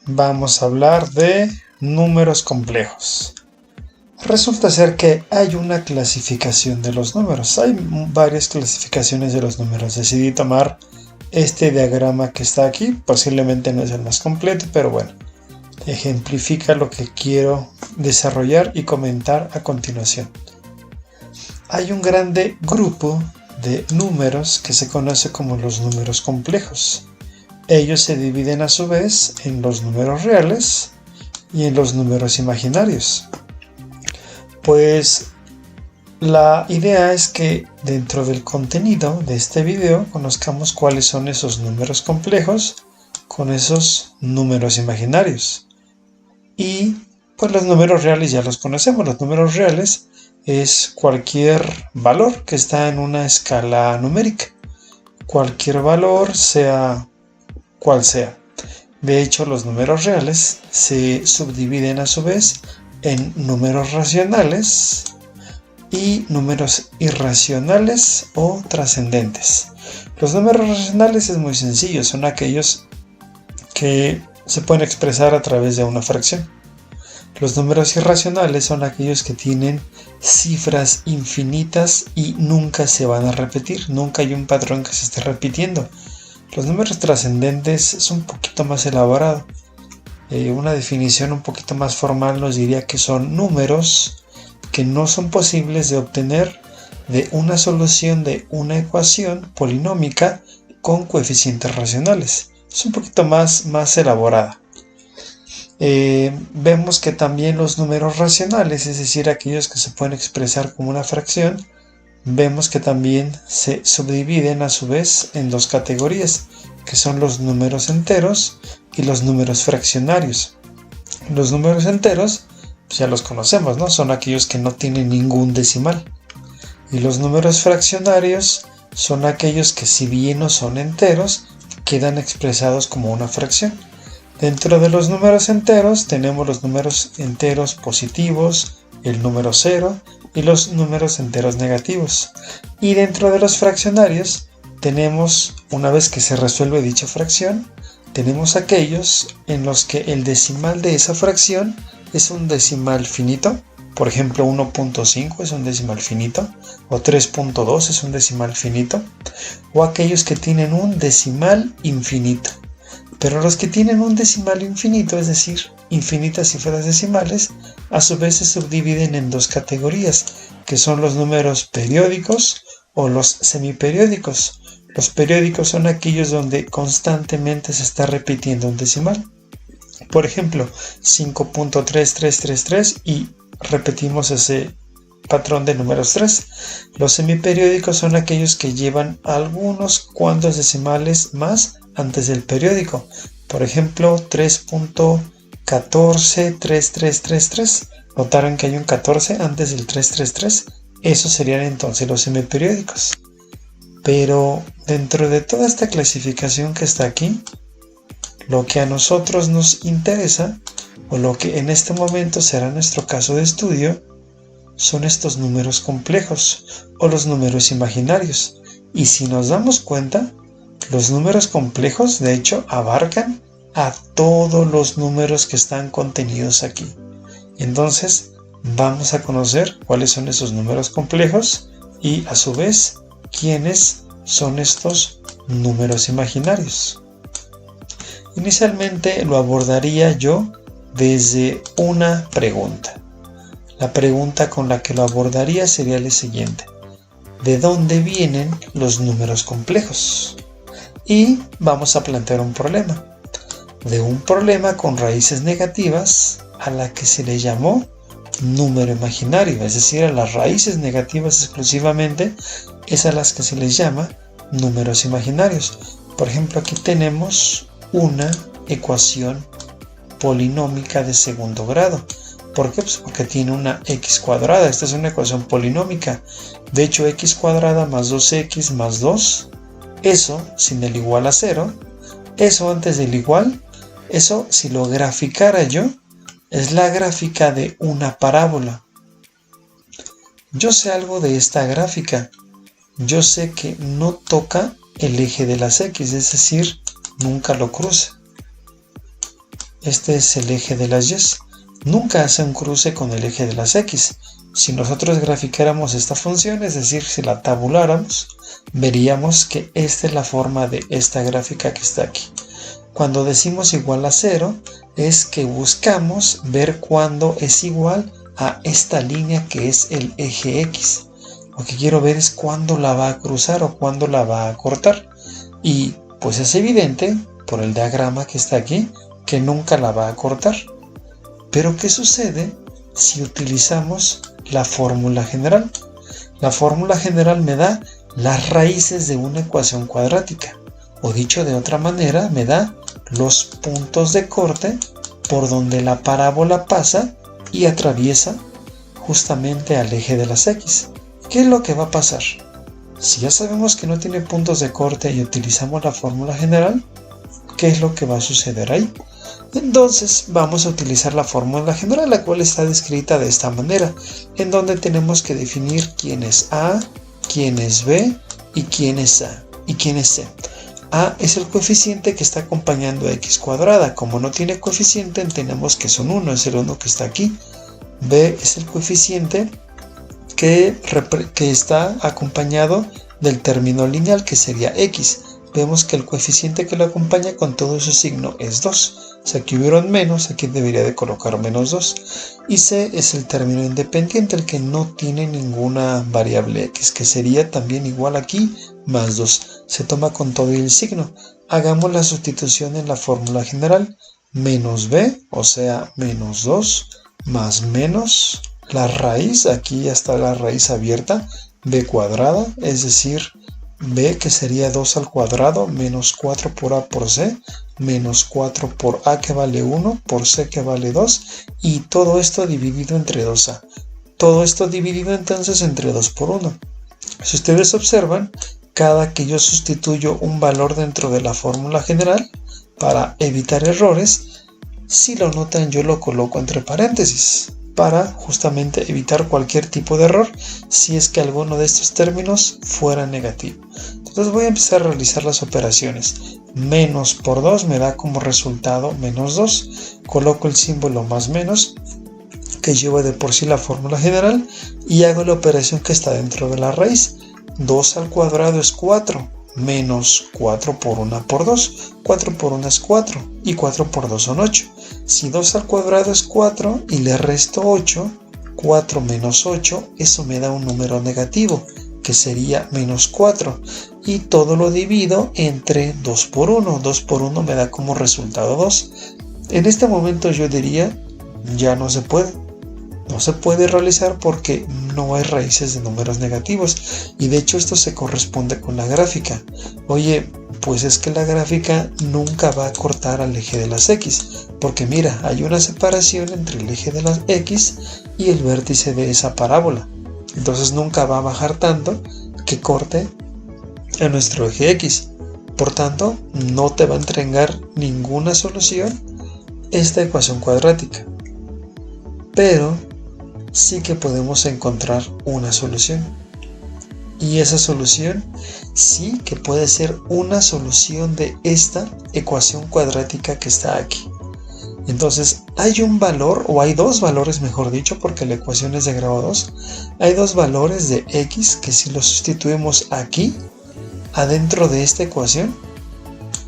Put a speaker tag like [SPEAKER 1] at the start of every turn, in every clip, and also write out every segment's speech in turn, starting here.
[SPEAKER 1] vamos a hablar de números complejos. Resulta ser que hay una clasificación de los números. Hay varias clasificaciones de los números. Decidí tomar este diagrama que está aquí. Posiblemente no es el más completo, pero bueno, ejemplifica lo que quiero desarrollar y comentar a continuación. Hay un grande grupo de números que se conoce como los números complejos. Ellos se dividen a su vez en los números reales y en los números imaginarios. Pues la idea es que dentro del contenido de este video conozcamos cuáles son esos números complejos con esos números imaginarios. Y pues los números reales ya los conocemos. Los números reales es cualquier valor que está en una escala numérica. Cualquier valor, sea cual sea. De hecho, los números reales se subdividen a su vez en números racionales y números irracionales o trascendentes. Los números racionales es muy sencillo, son aquellos que se pueden expresar a través de una fracción. Los números irracionales son aquellos que tienen cifras infinitas y nunca se van a repetir, nunca hay un patrón que se esté repitiendo. Los números trascendentes es un poquito más elaborado. Una definición un poquito más formal nos diría que son números que no son posibles de obtener de una solución de una ecuación polinómica con coeficientes racionales. Es un poquito más elaborada. Vemos que también los números racionales, es decir, aquellos que se pueden expresar como una fracción, vemos que también se subdividen a su vez en dos categorías, que son los números enteros y los números fraccionarios. Los números enteros, pues ya los conocemos, ¿no? Son aquellos que no tienen ningún decimal. Y los números fraccionarios son aquellos que, si bien no son enteros, quedan expresados como una fracción. Dentro de los números enteros tenemos los números enteros positivos, el número 0 y los números enteros negativos. Y dentro de los fraccionarios tenemos, una vez que se resuelve dicha fracción, tenemos aquellos en los que el decimal de esa fracción es un decimal finito. Por ejemplo, 1.5 es un decimal finito, o 3.2 es un decimal finito, o aquellos que tienen un decimal infinito. Pero los que tienen un decimal infinito, es decir, infinitas cifras decimales, a su vez se subdividen en dos categorías, que son los números periódicos o los semiperiódicos. Los periódicos son aquellos donde constantemente se está repitiendo un decimal. Por ejemplo, 5.3333 y repetimos ese patrón de números 3. Los semiperiódicos son aquellos que llevan algunos cuantos decimales más antes del periódico. Por ejemplo, 3.143333. ¿Notaron que hay un 14 antes del 333? Esos serían entonces los semiperiódicos. Pero dentro de toda esta clasificación que está aquí, lo que a nosotros nos interesa, o lo que en este momento será nuestro caso de estudio, son estos números complejos o los números imaginarios. Y si nos damos cuenta, los números complejos de hecho abarcan a todos los números que están contenidos aquí. Entonces vamos a conocer cuáles son esos números complejos y a su vez quiénes son estos números imaginarios. Inicialmente lo abordaría yo desde una pregunta. La pregunta con la que lo abordaría sería la siguiente: ¿de dónde vienen los números complejos? Y vamos a plantear un problema. De un problema con raíces negativas a la que se le llamó número imaginario, es decir, a las raíces negativas exclusivamente es a las que se les llama números imaginarios. Por ejemplo, aquí tenemos una ecuación polinómica de segundo grado. ¿Por qué? Pues porque tiene una x cuadrada. Esta es una ecuación polinómica. De hecho, x cuadrada más 2x más 2, eso sin el igual a 0, eso antes del igual, eso si lo graficara yo, es la gráfica de una parábola. Yo sé algo de esta gráfica. Yo sé que no toca el eje de las x, es decir, nunca lo cruza. Este es el eje de las y. Nunca hace un cruce con el eje de las x. Si nosotros graficáramos esta función, es decir, si la tabuláramos, veríamos que esta es la forma de esta gráfica que está aquí. Cuando decimos igual a 0, es que buscamos ver cuándo es igual a esta línea que es el eje x. Lo que quiero ver es cuándo la va a cruzar o cuándo la va a cortar. Y pues es evidente, por el diagrama que está aquí, que nunca la va a cortar. Pero ¿qué sucede si utilizamos la fórmula general? La fórmula general me da las raíces de una ecuación cuadrática. O dicho de otra manera, me da los puntos de corte por donde la parábola pasa y atraviesa justamente al eje de las x. ¿Qué es lo que va a pasar? Si ya sabemos que no tiene puntos de corte y utilizamos la fórmula general, ¿qué es lo que va a suceder ahí? Entonces vamos a utilizar la fórmula general, la cual está descrita de esta manera, en donde tenemos que definir quién es A, quién es B y quién es A y quién es C. A es el coeficiente que está acompañando a x cuadrada. Como no tiene coeficiente, entendemos que es un 1, es el 1 que está aquí. B es el coeficiente que está acompañado del término lineal, que sería x. Vemos que el coeficiente que lo acompaña con todo su signo es 2. O sea, aquí hubieron menos, aquí debería de colocar menos 2. Y C es el término independiente, el que no tiene ninguna variable x, que sería también igual aquí, más 2. Se toma con todo el signo. Hagamos la sustitución en la fórmula general. Menos b, o sea, menos 2, más menos la raíz, aquí ya está la raíz abierta, b cuadrada, es decir, b que sería 2 al cuadrado, menos 4 por a por c, menos 4 por a que vale 1, por c que vale 2, y todo esto dividido entre 2a. Todo esto dividido entonces entre 2 por 1. Si ustedes observan, cada que yo sustituyo un valor dentro de la fórmula general, para evitar errores, si lo notan yo lo coloco entre paréntesis, para justamente evitar cualquier tipo de error si es que alguno de estos términos fuera negativo. Entonces voy a empezar a realizar las operaciones. Menos por 2 me da como resultado menos 2. Coloco el símbolo más menos, que lleva de por sí la fórmula general, y hago la operación que está dentro de la raíz. 2 al cuadrado es 4, menos 4 por 1 por 2. 4 por 1 es 4, y 4 por 2 son 8. Si 2 al cuadrado es 4 y le resto 8, 4 menos 8, eso me da un número negativo, que sería menos 4. Y todo lo divido entre 2 por 1. 2 por 1 me da como resultado 2. En este momento yo diría, ya no se puede. No se puede realizar porque no hay raíces de números negativos. Y de hecho esto se corresponde con la gráfica. Oye, pues es que la gráfica nunca va a cortar al eje de las x. Porque mira, hay una separación entre el eje de las x y el vértice de esa parábola. Entonces nunca va a bajar tanto que corte a nuestro eje x. Por tanto, no te va a entregar ninguna solución esta ecuación cuadrática. Pero sí que podemos encontrar una solución. Y esa solución sí que puede ser una solución de esta ecuación cuadrática que está aquí. Entonces hay un valor, o hay dos valores mejor dicho, porque la ecuación es de grado 2. Hay dos valores de x que si los sustituimos aquí, adentro de esta ecuación,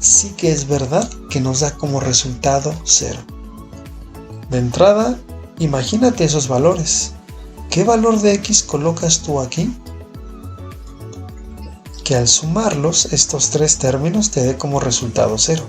[SPEAKER 1] sí que es verdad que nos da como resultado 0. De entrada, imagínate esos valores. ¿Qué valor de x colocas tú aquí? Que al sumarlos, estos tres términos te dé como resultado 0.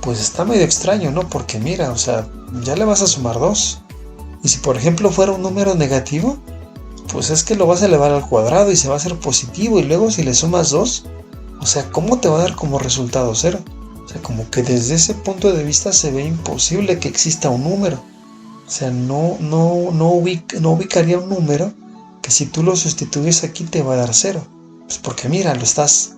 [SPEAKER 1] Pues está medio extraño, ¿no? Porque mira, o sea, ya le vas a sumar 2. Y si por ejemplo fuera un número negativo, pues es que lo vas a elevar al cuadrado y se va a hacer positivo. Y luego si le sumas 2, o sea, ¿cómo te va a dar como resultado 0? O sea, como que desde ese punto de vista se ve imposible que exista un número. O sea, no ubicaría un número que si tú lo sustituyes aquí te va a dar 0. Pues porque mira, le estás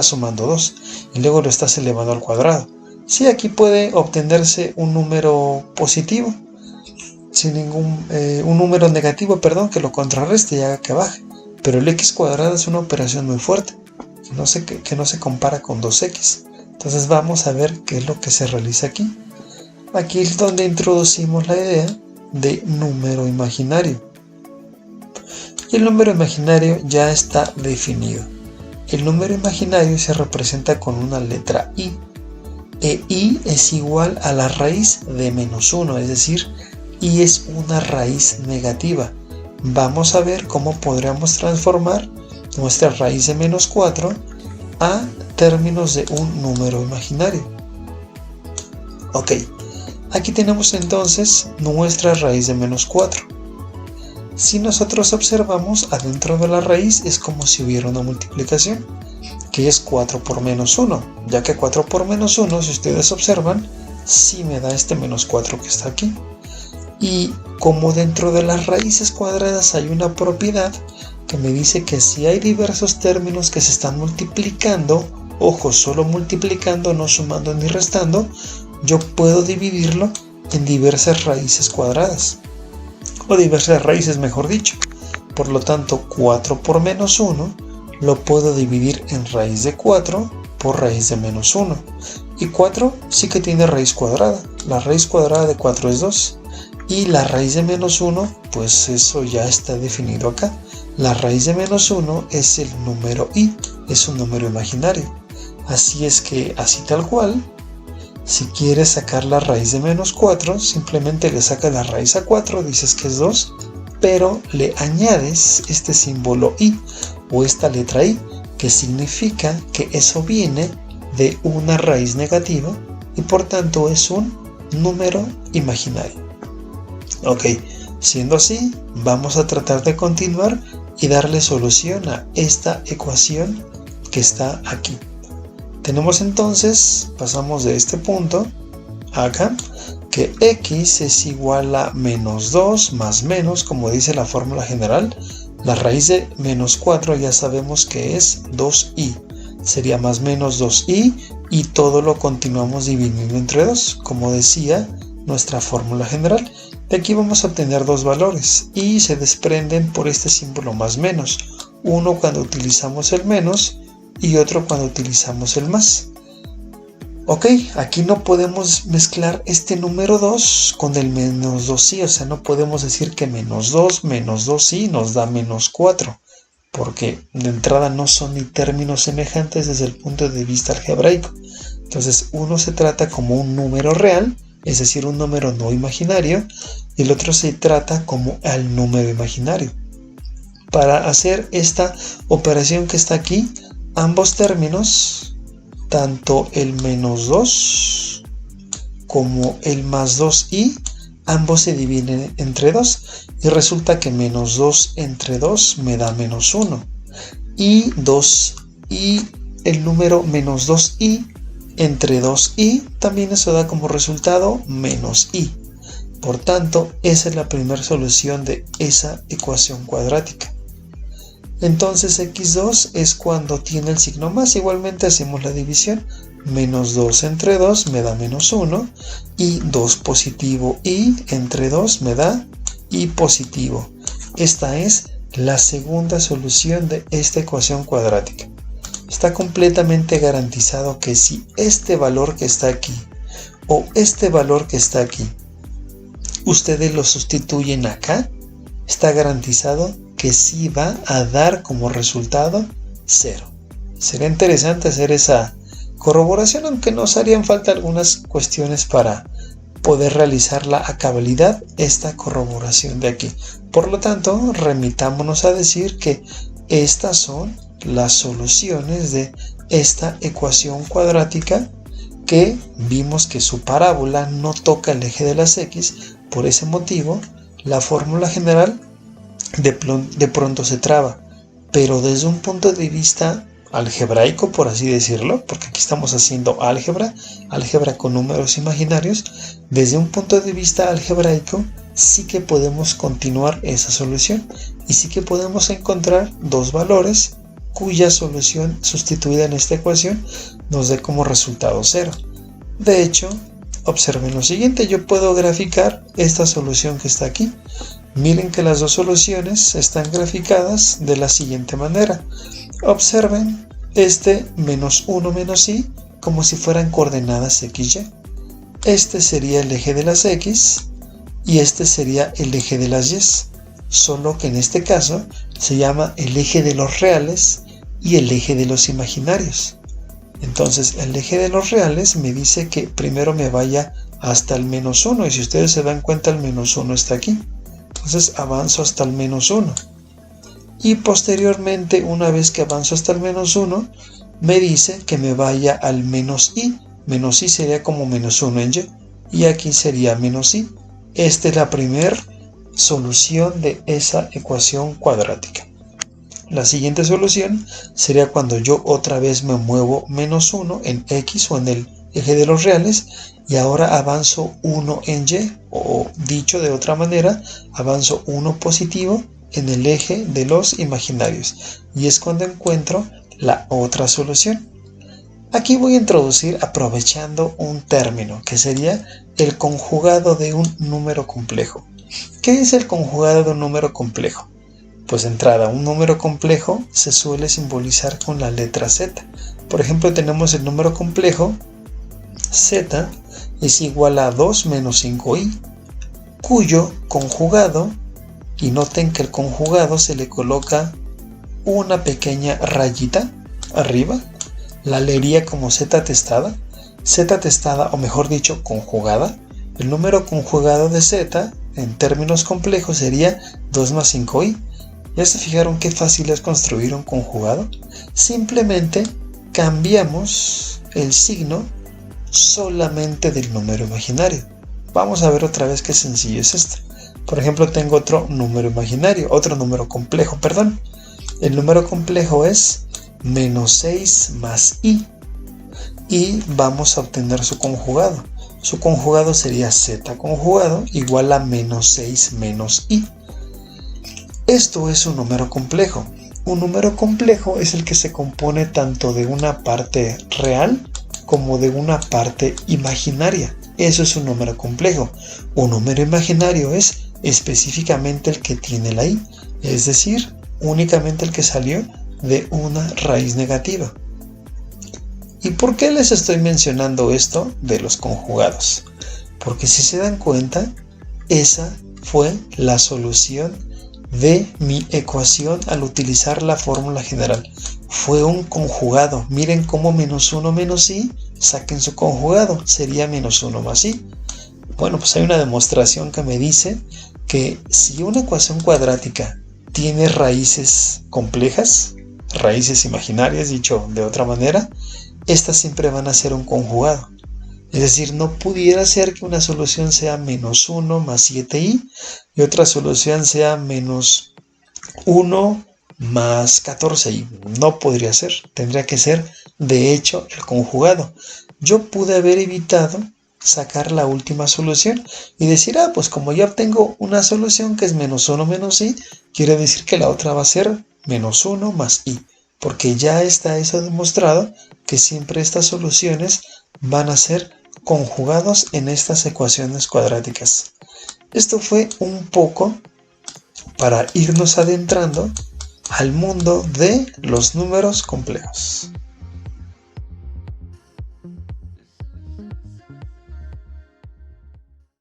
[SPEAKER 1] sumando 2 y luego lo estás elevando al cuadrado. Sí, aquí puede obtenerse un número positivo, sin un número negativo, perdón, que lo contrarreste y haga que baje. Pero el x cuadrado es una operación muy fuerte, que no se compara con 2x. Entonces vamos a ver qué es lo que se realiza aquí. Aquí es donde introducimos la idea de número imaginario. Y el número imaginario ya está definido. El número imaginario se representa con una letra I. E I es igual a la raíz de -1, es decir, I es una raíz negativa. Vamos a ver cómo podríamos transformar nuestra raíz de -4 a términos de un número imaginario. Ok, aquí tenemos entonces nuestra raíz de -4. Si nosotros observamos adentro de la raíz es como si hubiera una multiplicación, que es 4 por -1, ya que 4 por -1, si ustedes observan, sí me da este -4 que está aquí. Y como dentro de las raíces cuadradas hay una propiedad que me dice que si hay diversos términos que se están multiplicando, ojo, solo multiplicando, no sumando ni restando, yo puedo dividirlo en diversas raíces cuadradas, o diversas raíces mejor dicho. Por lo tanto, 4 por -1 lo puedo dividir en raíz de 4 por raíz de -1. Y 4 sí que tiene raíz cuadrada. La raíz cuadrada de 4 es 2. Y la raíz de -1, pues eso ya está definido acá. La raíz de -1 es el número I, es un número imaginario. Así es que, así tal cual, si quieres sacar la raíz de -4, simplemente le sacas la raíz a 4, dices que es 2, pero le añades este símbolo I o esta letra I, que significa que eso viene de una raíz negativa y por tanto es un número imaginario. Ok, siendo así, vamos a tratar de continuar y darle solución a esta ecuación que está aquí. Tenemos entonces, pasamos de este punto a acá, que x es igual a -2 más menos, como dice la fórmula general. La raíz de -4 ya sabemos que es 2i. Sería más menos 2i y todo lo continuamos dividiendo entre 2, como decía nuestra fórmula general. De aquí vamos a obtener dos valores y se desprenden por este símbolo más menos. Uno cuando utilizamos el menos y otro cuando utilizamos el más. Ok, aquí no podemos mezclar este número 2 con el -2i, o sea, no podemos decir que -2 menos 2i nos da -4, porque de entrada no son ni términos semejantes desde el punto de vista algebraico. Entonces, uno se trata como un número real, es decir, un número no imaginario, y el otro se trata como el número imaginario. Para hacer esta operación que está aquí, ambos términos, tanto el -2 como el más 2i, ambos se dividen entre 2 y resulta que -2 entre 2 me da -1 y el número -2i entre 2i también eso da como resultado -i. Por tanto, esa es la primera solución de esa ecuación cuadrática. Entonces x2 es cuando tiene el signo más, igualmente hacemos la división, -2 entre 2 me da -1 y 2 positivo i entre 2 me da i positivo. Esta es la segunda solución de esta ecuación cuadrática. Está completamente garantizado que si este valor que está aquí o este valor que está aquí, ustedes lo sustituyen acá, está garantizado que sí va a dar como resultado 0. Sería interesante hacer esa corroboración, aunque nos harían falta algunas cuestiones para poder realizarla a cabalidad, esta corroboración de aquí. Por lo tanto, remitámonos a decir que estas son las soluciones de esta ecuación cuadrática que vimos que su parábola no toca el eje de las x, por ese motivo la fórmula general de pronto se traba, pero desde un punto de vista algebraico, por así decirlo, porque aquí estamos haciendo álgebra con números imaginarios, desde un punto de vista algebraico sí que podemos continuar esa solución y sí que podemos encontrar dos valores cuya solución sustituida en esta ecuación nos dé como resultado 0. De hecho, observen lo siguiente, yo puedo graficar esta solución que está aquí. Miren que las dos soluciones están graficadas de la siguiente manera. Observen este -1 menos i como si fueran coordenadas xy. Este sería el eje de las X y este sería el eje de las Y, solo que en este caso se llama el eje de los reales y el eje de los imaginarios. Entonces el eje de los reales me dice que primero me vaya hasta el -1, y si ustedes se dan cuenta el -1 está aquí. Entonces avanzo hasta el -1. Y posteriormente, una vez que avanzo hasta el -1, me dice que me vaya al -i. -i sería como -1 en y. Y aquí sería -i. Esta es la primera solución de esa ecuación cuadrática. La siguiente solución sería cuando yo otra vez me muevo -1 en X o en el eje de los reales y ahora avanzo 1 en Y, o dicho de otra manera, avanzo 1 positivo en el eje de los imaginarios, y es cuando encuentro la otra solución. Aquí voy a introducir, aprovechando un término que sería el conjugado de un número complejo. ¿Qué es el conjugado de un número complejo? Pues de entrada, un número complejo se suele simbolizar con la letra Z. Por ejemplo, tenemos el número complejo Z es igual a 2 menos 5i, cuyo conjugado, y noten que el conjugado se le coloca una pequeña rayita arriba, la leería como Z testada, o mejor dicho, conjugada. El número conjugado de Z, en términos complejos, sería 2 más 5i. ¿Ya se fijaron qué fácil es construir un conjugado? Simplemente cambiamos el signo solamente del número imaginario. Vamos a ver otra vez qué sencillo es esto. Por ejemplo, tengo otro número imaginario, otro número complejo, perdón. El número complejo es -6 más i. Y vamos a obtener su conjugado. Su conjugado sería Z conjugado igual a -6 menos i. Esto es un número complejo. Un número complejo es el que se compone tanto de una parte real como de una parte imaginaria. Eso es un número complejo. Un número imaginario es específicamente el que tiene la i, es decir, únicamente el que salió de una raíz negativa. ¿Y por qué les estoy mencionando esto de los conjugados? Porque si se dan cuenta, esa fue la solución de mi ecuación al utilizar la fórmula general. Fue un conjugado. Miren cómo -1 menos i, saquen su conjugado, sería -1 más i. Bueno, pues hay una demostración que me dice que si una ecuación cuadrática tiene raíces complejas, raíces imaginarias, dicho de otra manera, estas siempre van a ser un conjugado. Es decir, no pudiera ser que una solución sea -1 más 7i y otra solución sea -1 más 14i. No podría ser, tendría que ser de hecho el conjugado. Yo pude haber evitado sacar la última solución y decir, pues como ya obtengo una solución que es -1 menos i, quiere decir que la otra va a ser -1 más i, porque ya está eso demostrado que siempre estas soluciones van a ser conjugados en estas ecuaciones cuadráticas. Esto fue un poco para irnos adentrando al mundo de los números complejos.